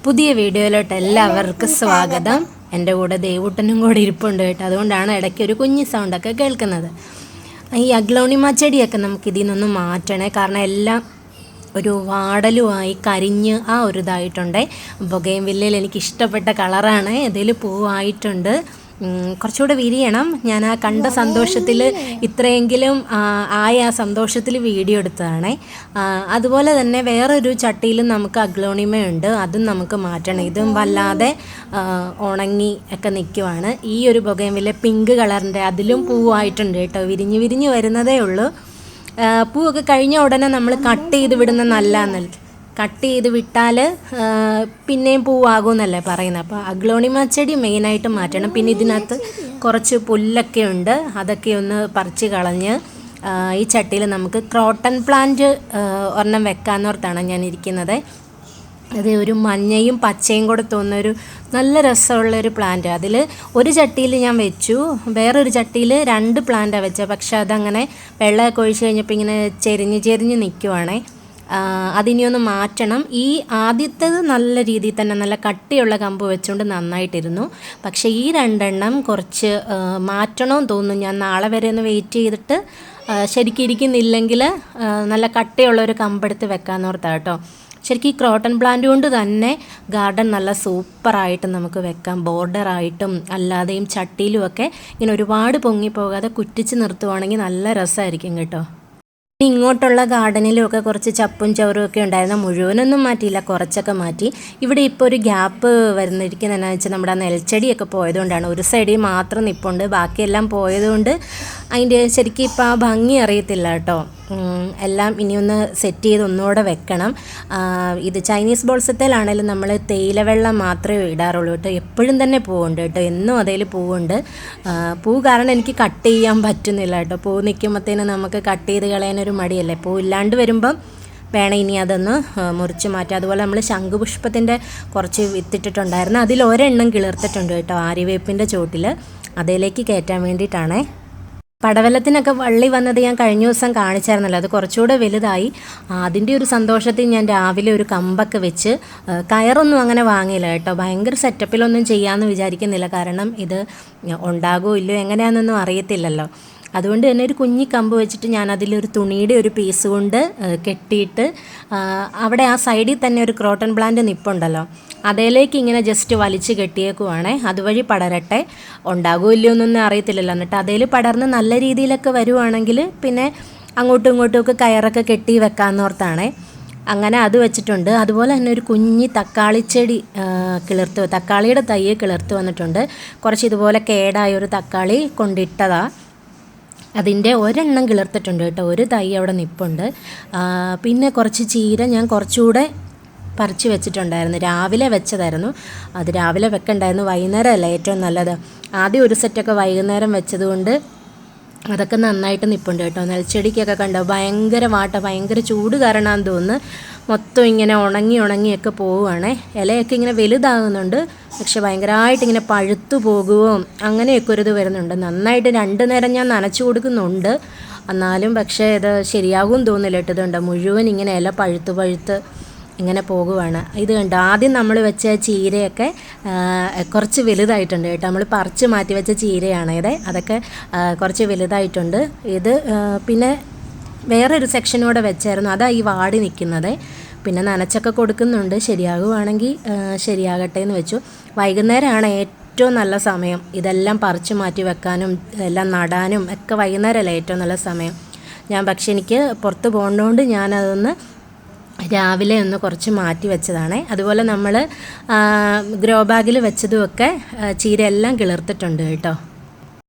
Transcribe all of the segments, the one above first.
പുതിയ വീഡിയോയിലോട്ട് എല്ലാവർക്കും സ്വാഗതം. എൻ്റെ കൂടെ ദേവൂട്ടനും കൂടെ ഇരിപ്പുണ്ട് കേട്ടോ. അതുകൊണ്ടാണ് ഇടയ്ക്ക് ഒരു കുഞ്ഞി സൗണ്ടൊക്കെ കേൾക്കുന്നത്. ഈ അഗ്ലോണിമ ചെടിയൊക്കെ നമുക്ക് ഇതിൽ നിന്നൊന്ന് മാറ്റണേ. കാരണം എല്ലാം ഒരു വാടലുമായി കരിഞ്ഞ് ആ ഒരു ഇതായിട്ടുണ്ട്. ബൊഗെയിൻവില്ലയിൽ എനിക്ക് ഇഷ്ടപ്പെട്ട കളറാണ്. ഇതിൽ പൂവായിട്ടുണ്ട്. കുറച്ചുകൂടെ വിരിയണം. ഞാൻ ആ കണ്ട സന്തോഷത്തിൽ ഇത്രയെങ്കിലും ആ സന്തോഷത്തിൽ വീഡിയോ എടുത്തതാണ്. അതുപോലെ തന്നെ വേറൊരു ചട്ടിയിലും നമുക്ക് അഗ്ലോണിമയുണ്ട്. അതും നമുക്ക് മാറ്റണം. ഇതും വല്ലാതെ ഉണങ്ങി ഒക്കെ നിൽക്കുവാണ്. ഈ ഒരു ബൊഗെയിൻവില്ല പിങ്ക് കളറിൻ്റെ അതിലും പൂവായിട്ടുണ്ട് കേട്ടോ. വിരിഞ്ഞ് വരുന്നതേ ഉള്ളൂ. പൂവൊക്കെ കഴിഞ്ഞ ഉടനെ നമ്മൾ കട്ട് ചെയ്ത് വിടുന്ന നല്ലതെന്നല്ല, കട്ട് ചെയ്ത് വിട്ടാൽ പിന്നെയും പൂവാകുമെന്നല്ലേ പറയുന്നത്. അപ്പോൾ അഗ്ലോണിമ ചെടി മെയിനായിട്ട് മാറ്റണം. പിന്നെ ഇതിനകത്ത് കുറച്ച് പുല്ലൊക്കെ ഉണ്ട്, അതൊക്കെ ഒന്ന് പറിച്ച് കളഞ്ഞ് ഈ ചട്ടിയിൽ നമുക്ക് ക്രോട്ടൺ പ്ലാന്റ് ഒരെണ്ണം വെക്കാമെന്നോർത്താണ് ഞാൻ ഇരിക്കുന്നത്. അത് ഒരു മഞ്ഞയും പച്ചയും കൂടെ തോന്നുന്നൊരു നല്ല രസമുള്ളൊരു പ്ലാന്റ്. അതിൽ ഒരു ചട്ടിയിൽ ഞാൻ വെച്ചു, വേറൊരു ചട്ടിയിൽ 2 പ്ലാന്റാണ് വെച്ചത്. പക്ഷെ അതങ്ങനെ വെള്ളമൊക്കെ ഒഴിച്ച് കഴിഞ്ഞപ്പോൾ ഇങ്ങനെ ചെരിഞ്ഞ് നിൽക്കുവാണേ. അതിനെയൊന്ന് മാറ്റണം. ഈ ആദ്യത്തേത് നല്ല രീതിയിൽ തന്നെ നല്ല കട്ടിയുള്ള കമ്പ് വെച്ചുകൊണ്ട് നന്നായിട്ടിരുന്നു. പക്ഷേ ഈ 2 എണ്ണം കുറച്ച് മാറ്റണമെന്ന് തോന്നുന്നു. ഞാൻ നാളെ വരെ ഒന്ന് വെയിറ്റ് ചെയ്തിട്ട് ശരിക്കും ഇരിക്കുന്നില്ലെങ്കിൽ നല്ല കട്ടിയുള്ളൊരു കമ്പെടുത്ത് വെക്കാമെന്നോർത്താണ് കേട്ടോ. ശരിക്കും ഈ ക്രോട്ടൺ പ്ലാന്റ് കൊണ്ട് തന്നെ ഗാർഡൻ നല്ല സൂപ്പറായിട്ട് നമുക്ക് വെക്കാം. ബോർഡറായിട്ടും അല്ലാതെയും ചട്ടിയിലും ഒക്കെ ഇങ്ങനെ ഒരുപാട് പൊങ്ങിപ്പോകാതെ കുറ്റിച്ച് നിർത്തുവാണെങ്കിൽ നല്ല രസമായിരിക്കും കേട്ടോ. ഇങ്ങോട്ടുള്ള ഗാർഡനിലും ഒക്കെ കുറച്ച് ചപ്പും ചവറും ഒക്കെ ഉണ്ടായിരുന്നു. മുഴുവനൊന്നും മാറ്റിയില്ല, കുറച്ചൊക്കെ മാറ്റി. ഇവിടെ ഇപ്പോൾ ഒരു ഗ്യാപ്പ് വരുന്നിരിക്കുന്നതെന്നു വെച്ചാൽ നമ്മുടെ ആ നെൽച്ചെടിയൊക്കെ പോയതുകൊണ്ടാണ്. ഒരു സൈഡിൽ മാത്രം നിൽപ്പുണ്ട്, ബാക്കിയെല്ലാം പോയതുകൊണ്ട് അതിൻ്റെ ശരിക്കും ഇപ്പോൾ ആ ഭംഗി അറിയത്തില്ല കേട്ടോ. എല്ലാം ഇനിയൊന്ന് സെറ്റ് ചെയ്ത് ഒന്നുകൂടെ വെക്കണം. ഇത് ചൈനീസ് ബോൾസത്തേലാണെങ്കിലും നമ്മൾ തേയില വെള്ളം മാത്രമേ ഇടാറുള്ളൂ കേട്ടോ. എപ്പോഴും തന്നെ പൂവുണ്ട് കേട്ടോ, എന്നും അതേൽ പൂവുണ്ട്. പൂ കാരണം എനിക്ക് കട്ട് ചെയ്യാൻ പറ്റുന്നില്ല കേട്ടോ. പൂ നിൽക്കുമ്പോഴത്തേന് നമുക്ക് കട്ട് ചെയ്ത് കളയാനൊരു മടിയല്ലേ. പൂ ഇല്ലാണ്ട് വരുമ്പം വേണം ഇനി അതൊന്ന് മുറിച്ച് മാറ്റാം. അതുപോലെ നമ്മൾ ശംഖുപുഷ്പത്തിൻ്റെ കുറച്ച് വിത്തിട്ടിട്ടുണ്ടായിരുന്നു, അതിൽ ഒരെണ്ണം കിളിർത്തിട്ടുണ്ട് കേട്ടോ, ആര്യവേപ്പിൻ്റെ ചോട്ടിൽ. അതിലേക്ക് കയറ്റാൻ വേണ്ടിയിട്ടാണേ. പടവലത്തിനൊക്കെ വള്ളി വന്നത് ഞാൻ കഴിഞ്ഞ ദിവസം കാണിച്ചായിരുന്നല്ലോ, അത് കുറച്ചുകൂടെ വലുതായി. അതിൻ്റെ ഒരു സന്തോഷത്തിൽ ഞാൻ രാവിലെ ഒരു കമ്പൊക്കെ വെച്ച്, കയറൊന്നും അങ്ങനെ വാങ്ങിയില്ല കേട്ടോ. ഭയങ്കര സെറ്റപ്പിലൊന്നും ചെയ്യാമെന്ന് വിചാരിക്കുന്നില്ല, കാരണം ഇത് ഉണ്ടാകുമോ ഇല്ലയോ എങ്ങനെയാണെന്നൊന്നും അറിയത്തില്ലല്ലോ. അതുകൊണ്ട് തന്നെ ഒരു കുഞ്ഞി കമ്പ് വെച്ചിട്ട് ഞാൻ അതിലൊരു തുണിയുടെ ഒരു പീസ് കൊണ്ട് കെട്ടിയിട്ട് അവിടെ ആ സൈഡിൽ തന്നെ ഒരു ക്രോട്ടൺ പ്ലാന്റ് നിപ്പുണ്ടല്ലോ, അതിലേക്ക് ഇങ്ങനെ ജസ്റ്റ് വലിച്ച് കെട്ടിയേക്കുവാണേ. അതുവഴി പടരട്ടെ. ഉണ്ടാകുമോ ഇല്ലയോ എന്നൊന്നും അറിയത്തില്ലല്ലോ. എന്നിട്ട് അതിൽ പടർന്ന് നല്ല രീതിയിലൊക്കെ വരുവാണെങ്കിൽ പിന്നെ അങ്ങോട്ടും ഇങ്ങോട്ടുമൊക്കെ കയറൊക്കെ കെട്ടി വെക്കാമെന്നോർത്താണേ. അങ്ങനെ അത് വെച്ചിട്ടുണ്ട്. അതുപോലെ തന്നെ ഒരു കുഞ്ഞി തക്കാളിച്ചെടി തക്കാളിയുടെ തൈ കിളിർത്ത് വന്നിട്ടുണ്ട്. കുറച്ച് ഇതുപോലെ കേടായ ഒരു തക്കാളി കൊണ്ടിട്ടതാണ്. അതിൻ്റെ ഒരെണ്ണം കിളിർത്തിട്ടുണ്ട് കേട്ടോ, ഒരു തൈ അവിടെ നിൽപ്പുണ്ട്. പിന്നെ കുറച്ച് ചീര ഞാൻ കുറച്ചുകൂടെ പറിച്ച് വെച്ചിട്ടുണ്ടായിരുന്നു, രാവിലെ വെച്ചതായിരുന്നു. അത് രാവിലെ വെക്കണ്ടായിരുന്നു, വൈകുന്നേരമല്ല ഏറ്റവും നല്ലത്. ആദ്യം ഒരു സെറ്റൊക്കെ വൈകുന്നേരം വെച്ചതുകൊണ്ട് അതൊക്കെ നന്നായിട്ട് നിൽപ്പുണ്ട് കേട്ടോ. നെൽച്ചെടിക്കൊക്കെ കണ്ടോ ഭയങ്കര ഭയങ്കര ചൂട് കാരണമാണെന്ന് തോന്നുന്നു, മൊത്തം ഇങ്ങനെ ഉണങ്ങിയൊക്കെ പോവുകയാണേ. ഇലയൊക്കെ ഇങ്ങനെ വലുതാകുന്നുണ്ട്, പക്ഷെ ഭയങ്കരമായിട്ട് ഇങ്ങനെ പഴുത്തു പോകുമോ അങ്ങനെയൊക്കെ ഒരു ഇത് വരുന്നുണ്ട്. നന്നായിട്ട് 2 നേരം ഞാൻ നനച്ചു കൊടുക്കുന്നുണ്ട്, എന്നാലും പക്ഷേ ഇത് ശരിയാകുമെന്ന് തോന്നില്ല കേട്ടോ. ഇതുണ്ട് മുഴുവൻ ഇങ്ങനെ ഇല പഴുത്ത് ഇങ്ങനെ പോകുവാണ്. ഇത് കണ്ടോ, ആദ്യം നമ്മൾ വെച്ച ചീരയൊക്കെ കുറച്ച് വലുതായിട്ടുണ്ട് കേട്ടോ. നമ്മൾ പറിച്ച് മാറ്റി വെച്ച ചീരയാണ് ഇത്, അതൊക്കെ കുറച്ച് വലുതായിട്ടുണ്ട്. ഇത് പിന്നെ വേറൊരു സെക്ഷനോടെ വെച്ചായിരുന്നു, അതാണ് ഈ വാടി നിൽക്കുന്നത്. പിന്നെ നനച്ചൊക്കെ കൊടുക്കുന്നുണ്ട്, ശരിയാകുവാണെങ്കിൽ ശരിയാകട്ടെ എന്ന് വെച്ചു. വൈകുന്നേരമാണ് ഏറ്റവും നല്ല സമയം ഇതെല്ലാം പറിച്ച് മാറ്റി വെക്കാനും എല്ലാം നടാനും ഒക്കെ. വൈകുന്നേരമല്ല ഏറ്റവും നല്ല സമയം. പക്ഷെ എനിക്ക് പുറത്ത് പോകേണ്ടതുകൊണ്ട് ഞാനതൊന്ന് രാവിലെ ഒന്ന് കുറച്ച് മാറ്റി വെച്ചതാണ്. അതുപോലെ നമ്മൾ ഗ്രോ ബാഗിൽ വെച്ചതുമൊക്കെ ചീര എല്ലാം കിളിർത്തിട്ടുണ്ട് കേട്ടോ.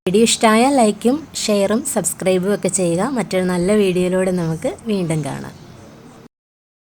വീഡിയോ ഇഷ്ടമായാൽ ലൈക്കും ഷെയറും സബ്സ്ക്രൈബും ഒക്കെ ചെയ്യുക. മറ്റൊരു നല്ല വീഡിയോയിലൂടെ നമുക്ക് വീണ്ടും കാണാം.